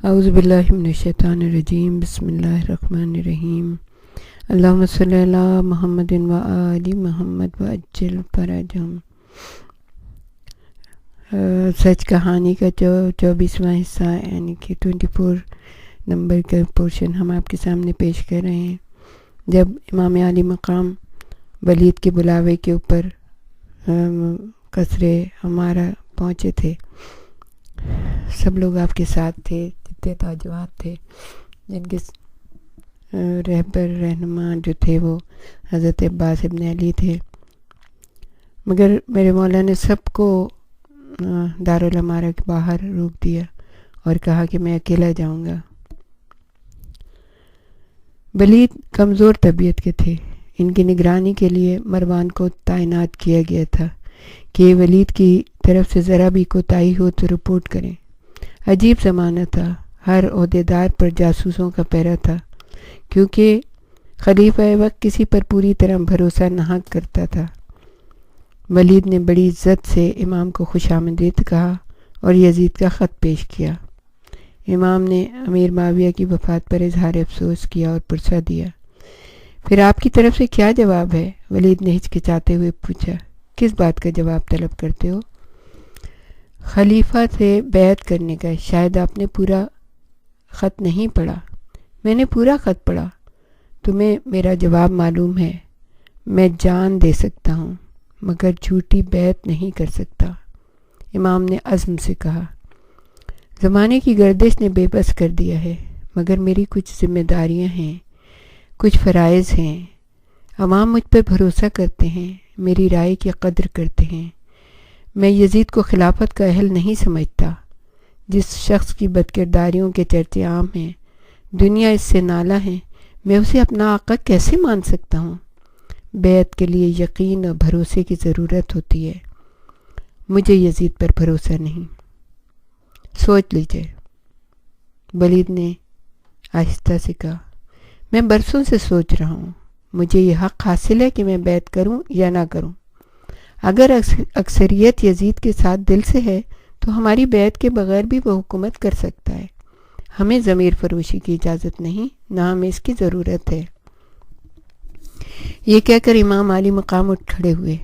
اعوذ باللہ من الشیطان الرجیم بسم اللہ الرحمن الرحیم اللہم صلی علی محمد و آل محمد و عجل فرجہم۔ سچ کہانی کا جو 24واں حصہ یعنی کہ 24 نمبر کا پورشن ہم آپ کے سامنے پیش کر رہے ہیں۔ جب امام عالی مقام ولید کے بلاوے کے اوپر قصر ہمارا پہنچے تھے، سب لوگ آپ کے ساتھ تھے، جتنے تاجوات تھے، جن کے رہبر رہنما جو تھے وہ حضرت عباس ابن علی تھے، مگر میرے مولا نے سب کو دارالعمارہ کے باہر روک دیا اور کہا کہ میں اکیلا جاؤں گا۔ ولید کمزور طبیعت کے تھے، ان کی نگرانی کے لیے مروان کو تعینات کیا گیا تھا کہ ولید کی طرف سے ذرا بھی کوتاہی ہو تو رپورٹ کریں۔ عجیب زمانہ تھا، ہر عہدیدار پر جاسوسوں کا پہرا تھا، کیونکہ خلیفہ وقت کسی پر پوری طرح بھروسہ نہ کرتا تھا۔ ولید نے بڑی عزت سے امام کو خوش آمدید کہا اور یزید کا خط پیش کیا۔ امام نے امیر معاویہ کی وفات پر اظہار افسوس کیا اور پرسہ دیا۔ پھر آپ کی طرف سے کیا جواب ہے؟ ولید نے ہچکچاتے ہوئے پوچھا۔ کس بات کا جواب طلب کرتے ہو؟ خلیفہ سے بیعت کرنے کا۔ شاید آپ نے پورا خط نہیں پڑھا۔ میں نے پورا خط پڑھا۔ تمہیں میرا جواب معلوم ہے۔ میں جان دے سکتا ہوں مگر جھوٹی بیعت نہیں کر سکتا، امام نے عزم سے کہا۔ زمانے کی گردش نے بے بس کر دیا ہے، مگر میری کچھ ذمہ داریاں ہیں، کچھ فرائض ہیں۔ عوام مجھ پر بھروسہ کرتے ہیں، میری رائے کی قدر کرتے ہیں۔ میں یزید کو خلافت کا اہل نہیں سمجھتا۔ جس شخص کی بدکرداریوں کے چرچے عام ہیں، دنیا اس سے نالا ہے، میں اسے اپنا آقا کیسے مان سکتا ہوں؟ بیعت کے لیے یقین اور بھروسے کی ضرورت ہوتی ہے۔ مجھے یزید پر بھروسہ نہیں۔ سوچ لیجئے، ولید نے آہستہ سے کہا۔ میں برسوں سے سوچ رہا ہوں، مجھے یہ حق حاصل ہے کہ میں بیعت کروں یا نہ کروں۔ اگر اکثریت یزید کے ساتھ دل سے ہے تو ہماری بیعت کے بغیر بھی وہ حکومت کر سکتا ہے۔ ہمیں ضمیر فروشی کی اجازت نہیں، نہ ہمیں اس کی ضرورت ہے۔ یہ کہہ کر امام عالی مقام اٹھ کھڑے ہوئے۔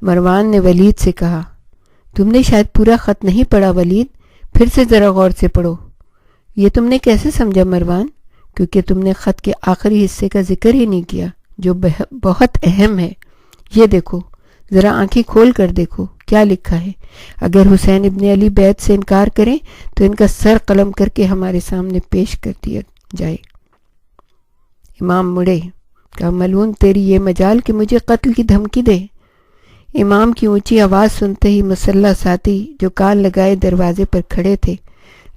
مروان نے ولید سے کہا، تم نے شاید پورا خط نہیں پڑھا ولید، پھر سے ذرا غور سے پڑھو۔ یہ تم نے کیسے سمجھا مروان؟ کیونکہ تم نے خط کے آخری حصے کا ذکر ہی نہیں کیا، جو بہت اہم ہے۔ یہ دیکھو، ذرا آنکھیں کھول کر دیکھو کیا لکھا ہے۔ اگر حسین ابن علی بیعت سے انکار کریں تو ان کا سر قلم کر کے ہمارے سامنے پیش کر دیا جائے۔ امام مڑے، کہا، ملعون تیری یہ مجال کہ مجھے قتل کی دھمکی دے۔ امام کی اونچی آواز سنتے ہی مسلح ساتھی جو کان لگائے دروازے پر کھڑے تھے،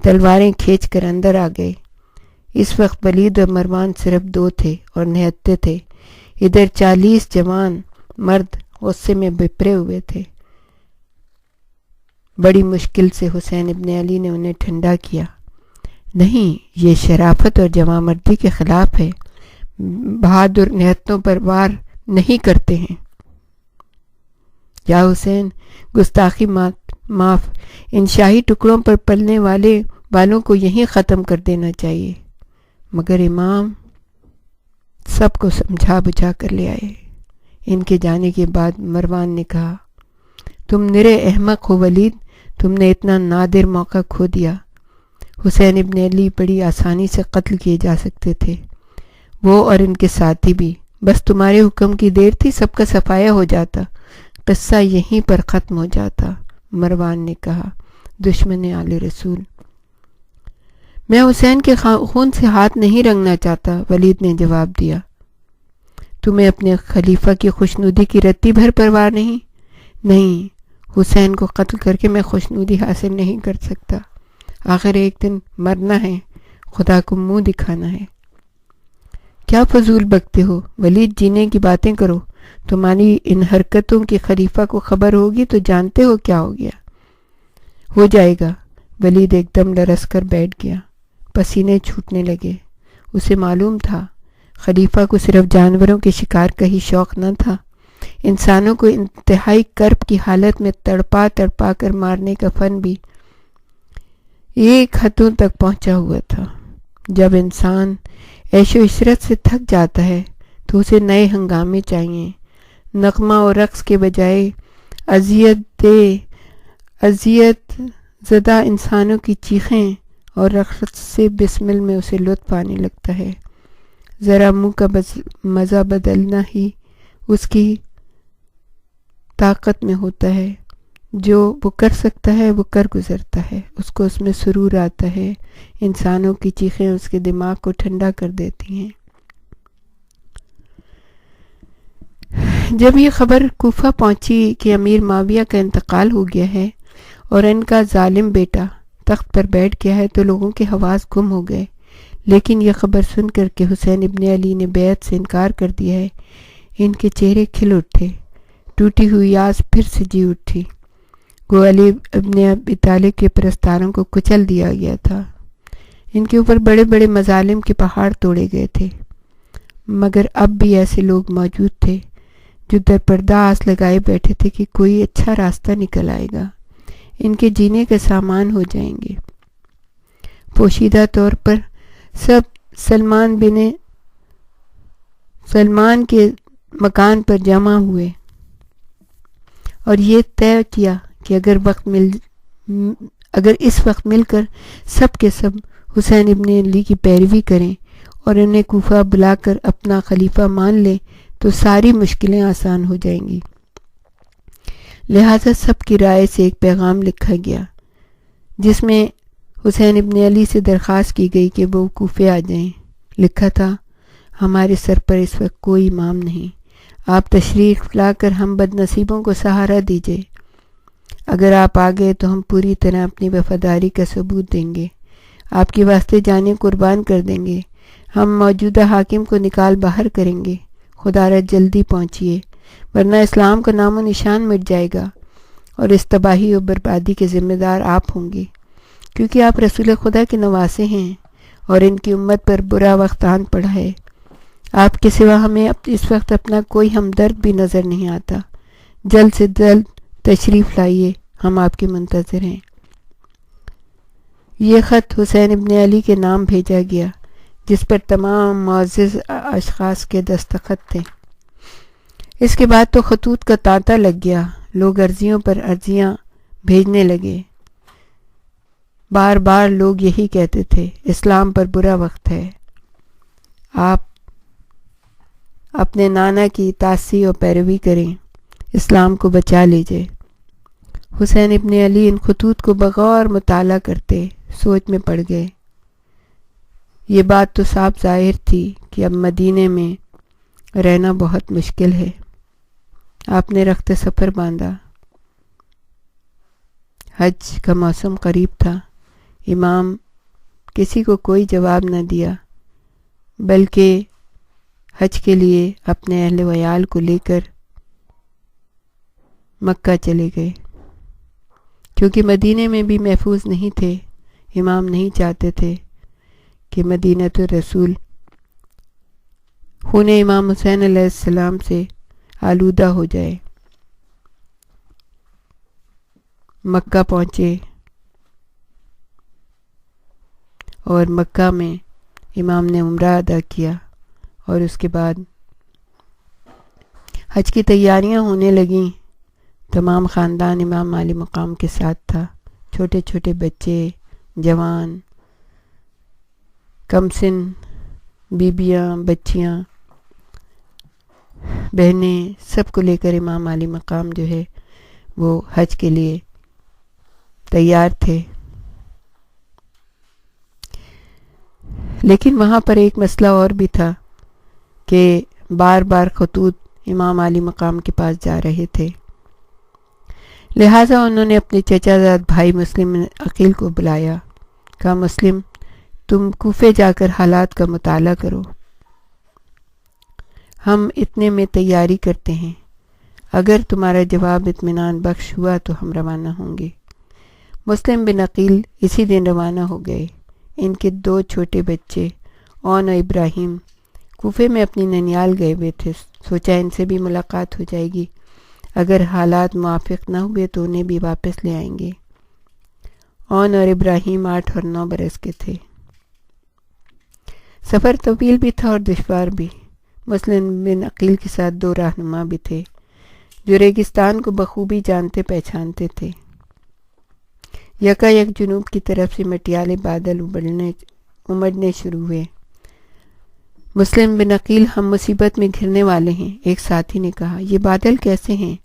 تلواریں کھینچ کر اندر آ گئے۔ اس وقت ولید اور مروان صرف دو تھے اور نہتے تھے۔ ادھر 40 جوان مرد غصے میں بپرے ہوئے تھے۔ بڑی مشکل سے حسین ابن علی نے انہیں ٹھنڈا کیا۔ نہیں، یہ شرافت اور جواں مردی کے خلاف ہے۔ بہادر نہتوں پر وار نہیں کرتے ہیں۔ یا حسین، گستاخی معاف، ان شاہی ٹکڑوں پر پلنے والوں کو یہیں ختم کر دینا چاہیے۔ مگر امام سب کو سمجھا بجھا کر لے آئے۔ ان کے جانے کے بعد مروان نے کہا، تم نرے احمق ہو ولید، تم نے اتنا نادر موقع کھو دیا۔ حسین ابن علی بڑی آسانی سے قتل کیے جا سکتے تھے، وہ اور ان کے ساتھی بھی۔ بس تمہارے حکم کی دیر تھی، سب کا صفایا ہو جاتا، قصہ یہیں پر ختم ہو جاتا۔ مروان نے کہا، دشمن آل رسول۔ میں حسین کے خون سے ہاتھ نہیں رنگنا چاہتا، ولید نے جواب دیا۔ تمہیں اپنے خلیفہ کی خوشنودی کی رتی بھر پرواہ نہیں؟ نہیں، حسین کو قتل کر کے میں خوشنودی حاصل نہیں کر سکتا۔ آخر ایک دن مرنا ہے، خدا کو منہ دکھانا ہے۔ کیا فضول بکتے ہو ولید، جینے کی باتیں کرو۔ تمہاری ان حرکتوں کی خلیفہ کو خبر ہوگی تو جانتے ہو کیا ہو گیا۔ ہو جائے گا۔ ولید ایک دم لرز کر بیٹھ گیا، پسینے چھوٹنے لگے۔ اسے معلوم تھا خلیفہ کو صرف جانوروں کے شکار کا ہی شوق نہ تھا، انسانوں کو انتہائی کرب کی حالت میں تڑپا تڑپا کر مارنے کا فن بھی۔ یہ خطوں تک پہنچا ہوا تھا۔ جب انسان عیش و عشرت سے تھک جاتا ہے تو اسے نئے ہنگامے چاہیے۔ نغمہ اور رقص کے بجائے اذیت زدہ انسانوں کی چیخیں اور رقص سے بسمل میں اسے لطف آنے لگتا ہے۔ ذرا منہ کا مزہ بدلنا ہی اس کی طاقت میں ہوتا ہے۔ جو وہ کر سکتا ہے وہ کر گزرتا ہے، اس کو اس میں سرور آتا ہے۔ انسانوں کی چیخیں اس کے دماغ کو ٹھنڈا کر دیتی ہیں۔ جب یہ خبر کوفہ پہنچی کہ امیر معاویہ کا انتقال ہو گیا ہے اور ان کا ظالم بیٹا تخت پر بیٹھ گیا ہے تو لوگوں کے حواس گم ہو گئے۔ لیکن یہ خبر سن کر کہ حسین ابن علی نے بیعت سے انکار کر دیا ہے، ان کے چہرے کھل اٹھے، ٹوٹی ہوئی آس پھر سے جی اٹھی۔ وہ علی ابن ابی طالب کے پرستاروں کو کچل دیا گیا تھا۔ ان کے اوپر بڑے بڑے مظالم کے پہاڑ توڑے گئے تھے، مگر اب بھی ایسے لوگ موجود تھے جو در پردہ آس لگائے بیٹھے تھے کہ کوئی اچھا راستہ نکل آئے گا، ان کے جینے کے سامان ہو جائیں گے۔ پوشیدہ طور پر سب سلمان کے مکان پر جمع ہوئے اور یہ طے کیا کہ اگر اس وقت مل کر سب کے سب حسین ابن علی کی پیروی کریں اور انہیں کوفہ بلا کر اپنا خلیفہ مان لیں تو ساری مشکلیں آسان ہو جائیں گی۔ لہٰذا سب کی رائے سے ایک پیغام لکھا گیا جس میں حسین ابن علی سے درخواست کی گئی کہ وہ کوفے آ جائیں۔ لکھا تھا، ہمارے سر پر اس وقت کوئی امام نہیں، آپ تشریف لا کر ہم بد نصیبوں کو سہارا دیجیے۔ اگر آپ آ گئے تو ہم پوری طرح اپنی وفاداری کا ثبوت دیں گے، آپ کے واسطے جانیں قربان کر دیں گے، ہم موجودہ حاکم کو نکال باہر کریں گے، خدا را جلدی پہنچیے ورنہ اسلام کا نام و نشان مٹ جائے گا اور اس تباہی و بربادی کے ذمہ دار آپ ہوں گے، کیونکہ آپ رسول خدا کے نواسے ہیں اور ان کی امت پر برا وقت آن پڑا ہے۔ آپ کے سوا ہمیں اس وقت اپنا کوئی ہمدرد بھی نظر نہیں آتا، جلد سے جلد تشریف لائیے، ہم آپ کے منتظر ہیں۔ یہ خط حسین ابن علی کے نام بھیجا گیا جس پر تمام معزز اشخاص کے دستخط تھے۔ اس کے بعد تو خطوط کا تانتا لگ گیا، لوگ عرضیوں پر عرضیاں بھیجنے لگے۔ بار بار لوگ یہی کہتے تھے، اسلام پر برا وقت ہے، آپ اپنے نانا کی تاسی اور پیروی کریں، اسلام کو بچا لیجئے۔ حسین ابن علی ان خطوط کو بغور مطالعہ کرتے سوچ میں پڑ گئے۔ یہ بات تو صاف ظاہر تھی کہ اب مدینے میں رہنا بہت مشکل ہے۔ آپ نے رخت سفر باندھا۔ حج کا موسم قریب تھا۔ امام کسی کو کوئی جواب نہ دیا بلکہ حج کے لیے اپنے اہل ویال کو لے کر مکہ چلے گئے، کیونکہ مدینے میں بھی محفوظ نہیں تھے۔ امام نہیں چاہتے تھے کہ مدینۃ الرسول خون امام حسین علیہ السلام سے آلودہ ہو جائے۔ مکہ پہنچے اور مکہ میں امام نے عمرہ ادا کیا اور اس کے بعد حج کی تیاریاں ہونے لگیں۔ تمام خاندان امام عالی مقام کے ساتھ تھا، چھوٹے چھوٹے بچے، جوان، کم سن، بیبیاں، بچیاں، بہنیں، سب کو لے کر امام عالی مقام جو ہے وہ حج کے لیے تیار تھے۔ لیکن وہاں پر ایک مسئلہ اور بھی تھا کہ بار بار خطوط امام عالی مقام کے پاس جا رہے تھے، لہٰذا انہوں نے اپنے چچا زاد بھائی مسلم عقیل کو بلایا۔ کہا، مسلم، تم کوفے جا کر حالات کا مطالعہ کرو، ہم اتنے میں تیاری کرتے ہیں، اگر تمہارا جواب اطمینان بخش ہوا تو ہم روانہ ہوں گے۔ مسلم بن عقیل اسی دن روانہ ہو گئے۔ ان کے 2 چھوٹے بچے اون و ابراہیم کوفے میں اپنی ننیال گئے ہوئے تھے، سوچا ان سے بھی ملاقات ہو جائے گی، اگر حالات موافق نہ ہوئے تو انہیں بھی واپس لے آئیں گے۔ اون اور ابراہیم 8 اور 9 برس کے تھے۔ سفر طویل بھی تھا اور دشوار بھی۔ مسلم بن عقیل کے ساتھ 2 رہنما بھی تھے جو ریگستان کو بخوبی جانتے پہچانتے تھے۔ یکایک جنوب کی طرف سے مٹیالے بادل امڑنے شروع ہوئے۔ مسلم بن عقیل، ہم مصیبت میں گھرنے والے ہیں، ایک ساتھی نے کہا۔ یہ بادل کیسے ہیں؟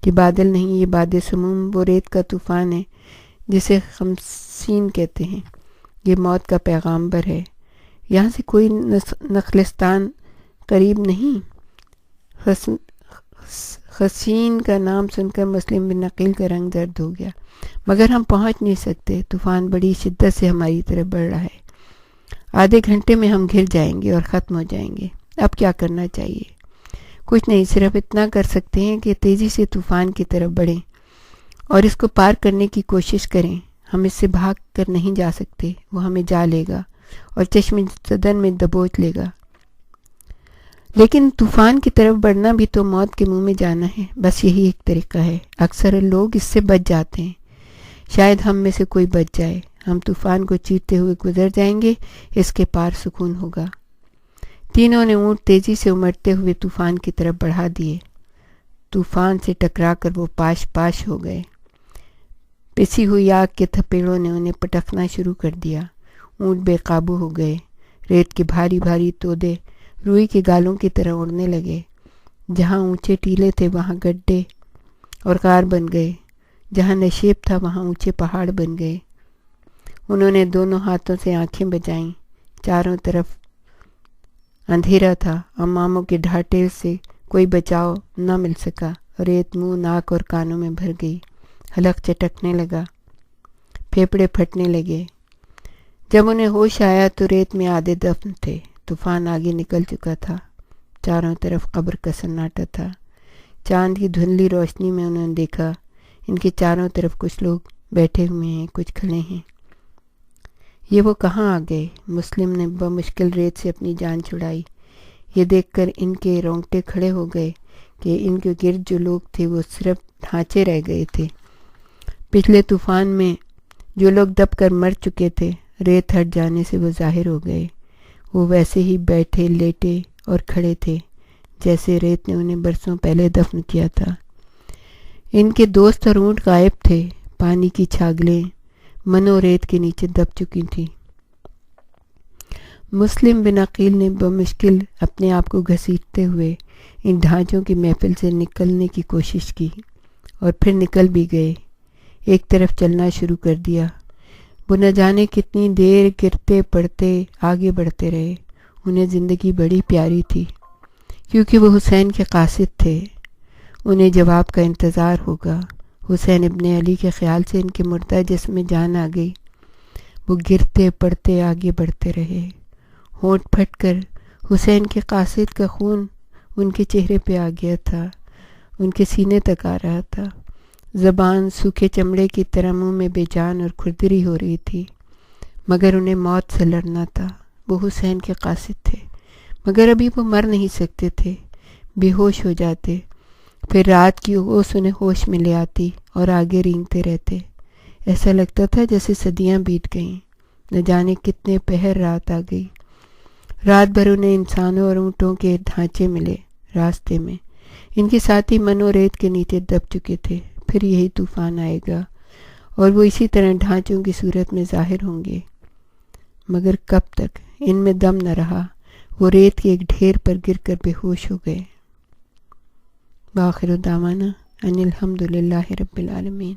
یہ بادل نہیں، یہ باد سموم، وہ ریت کا طوفان ہے جسے خمسین کہتے ہیں۔ یہ موت کا پیغامبر ہے۔ یہاں سے کوئی نخلستان قریب نہیں؟ خسین کا نام سن کر مسلم بن عقیل کا رنگ زرد ہو گیا۔ مگر ہم پہنچ نہیں سکتے، طوفان بڑی شدت سے ہماری طرف بڑھ رہا ہے۔ آدھے گھنٹے میں ہم گر جائیں گے اور ختم ہو جائیں گے۔ اب کیا کرنا چاہیے؟ کچھ نہیں، صرف اتنا کر سکتے ہیں کہ تیزی سے طوفان کی طرف بڑھیں اور اس کو پار کرنے کی کوشش کریں۔ ہم اس سے بھاگ کر نہیں جا سکتے، وہ ہمیں جا لے گا اور چشم صدن میں دبوچ لے گا۔ لیکن طوفان کی طرف بڑھنا بھی تو موت کے منہ میں جانا ہے، بس یہی ایک طریقہ ہے۔ اکثر لوگ اس سے بچ جاتے ہیں، شاید ہم میں سے کوئی بچ جائے۔ ہم طوفان کو چیرتے ہوئے گزر جائیں گے، اس کے پار سکون ہوگا۔ تینوں نے اونٹ تیزی سے امڑتے ہوئے طوفان کی طرف بڑھا دیے۔ طوفان سے ٹکرا کر وہ پاش پاش ہو گئے۔ پسی ہوئی آگ کے تھپیڑوں نے انہیں پٹکنا شروع کر دیا۔ اونٹ بے قابو ہو گئے۔ ریت کے بھاری بھاری تودے روئی کے گالوں کی طرح اڑنے لگے۔ جہاں اونچے ٹیلے تھے وہاں گڈھے اور غار بن گئے، جہاں نشیب تھا وہاں اونچے پہاڑ بن گئے۔ انہوں نے دونوں ہاتھوں سے آنکھیں بجائیں۔ چاروں طرف اندھیرا تھا، اماموں کے ڈھاٹے سے کوئی بچاؤ نہ مل سکا۔ ریت منہ، ناک اور کانوں میں بھر گئی۔ حلق چٹکنے لگا، پھیپھڑے پھٹنے لگے۔ جب انہیں ہوش آیا تو ریت میں آدھے دفن تھے۔ طوفان آگے نکل چکا تھا۔ چاروں طرف قبر کا سناٹا تھا۔ چاند کی دھندلی روشنی میں انہوں نے دیکھا ان کے چاروں طرف کچھ لوگ بیٹھے ہوئے ہیں، کچھ کھڑے ہیں۔ یہ وہ کہاں آ گئے؟ مسلم نے بمشکل ریت سے اپنی جان چھڑائی۔ یہ دیکھ کر ان کے رونگٹے کھڑے ہو گئے کہ ان کے گرد جو لوگ تھے وہ صرف ڈھانچے رہ گئے تھے۔ پچھلے طوفان میں جو لوگ دب کر مر چکے تھے، ریت ہٹ جانے سے وہ ظاہر ہو گئے۔ وہ ویسے ہی بیٹھے، لیٹے اور کھڑے تھے جیسے ریت نے انہیں برسوں پہلے دفن کیا تھا۔ ان کے دوست اور اونٹ غائب تھے۔ پانی کی چھاگلیں منو ریت کے نیچے دب چکی تھیں۔ مسلم بن عقیل نے بمشکل اپنے آپ کو گھسیٹتے ہوئے ان ڈھانچوں کی محفل سے نکلنے کی کوشش کی اور پھر نکل بھی گئے۔ ایک طرف چلنا شروع کر دیا۔ وہ نہ جانے کتنی دیر گرتے پڑتے آگے بڑھتے رہے۔ انہیں زندگی بڑی پیاری تھی کیونکہ وہ حسین کے قاصد تھے۔ انہیں جواب کا انتظار ہوگا۔ حسین ابن علی کے خیال سے ان کے مردہ جسم میں جان آ گئی۔ وہ گرتے پڑتے آگے بڑھتے رہے۔ ہونٹ پھٹ کر حسین کے قاصد کا خون ان کے چہرے پہ آ گیا تھا، ان کے سینے تک آ رہا تھا۔ زبان سوکھے چمڑے کی طرح منہ میں بے جان اور کھردری ہو رہی تھی، مگر انہیں موت سے لڑنا تھا۔ وہ حسین کے قاصد تھے، مگر ابھی وہ مر نہیں سکتے تھے۔ بے ہوش ہو جاتے، پھر رات کی اوس انہیں ہوش میں لے آتی اور آگے رینگتے رہتے۔ ایسا لگتا تھا جیسے صدیاں بیت گئیں، نہ جانے کتنے پہر رات آ گئی۔ رات بھر انہیں انسانوں اور اونٹوں کے ڈھانچے ملے راستے میں۔ ان کے ساتھی منو ریت کے نیچے دب چکے تھے۔ پھر یہی طوفان آئے گا اور وہ اسی طرح ڈھانچوں کی صورت میں ظاہر ہوں گے، مگر کب تک؟ ان میں دم نہ رہا۔ وہ ریت کے ایک ڈھیر پر گر کر بے ہوش ہو گئے۔ وآخر دعوانا ان الحمد للہ رب العالمین۔